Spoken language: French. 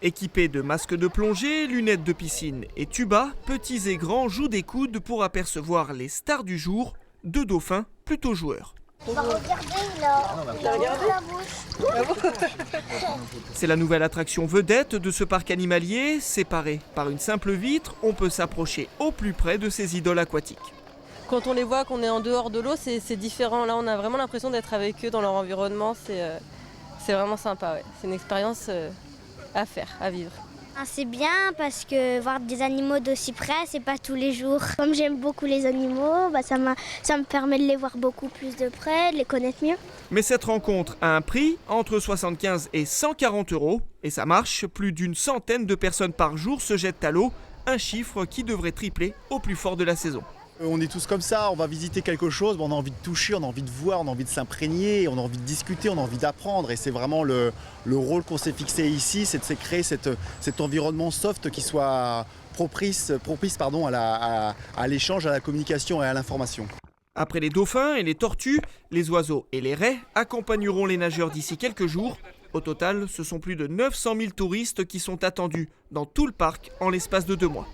Équipés de masques de plongée, lunettes de piscine et tuba, petits et grands jouent des coudes pour apercevoir les stars du jour, deux dauphins plutôt joueurs. Regardez là, il a la bouche. C'est la nouvelle attraction vedette de ce parc animalier. Séparé par une simple vitre, on peut s'approcher au plus près de ces idoles aquatiques. Quand on les voit, qu'on est en dehors de l'eau, c'est différent. Là, on a vraiment l'impression d'être avec eux dans leur environnement. C'est vraiment sympa. Ouais. C'est une expérience à faire, à vivre. C'est bien parce que voir des animaux d'aussi près, c'est pas tous les jours. Comme j'aime beaucoup les animaux, ça me permet de les voir beaucoup plus de près, de les connaître mieux. Mais cette rencontre a un prix entre 75 et 140 €. Et ça marche, plus d'une centaine de personnes par jour se jettent à l'eau, un chiffre qui devrait tripler au plus fort de la saison. On est tous comme ça, on va visiter quelque chose, on a envie de toucher, on a envie de voir, on a envie de s'imprégner, on a envie de discuter, on a envie d'apprendre. Et c'est vraiment le rôle qu'on s'est fixé ici, c'est de créer cet environnement soft qui soit propice à l'échange, à la communication et à l'information. Après les dauphins et les tortues, les oiseaux et les raies accompagneront les nageurs d'ici quelques jours. Au total, ce sont plus de 900 000 touristes qui sont attendus dans tout le parc en l'espace de 2 mois.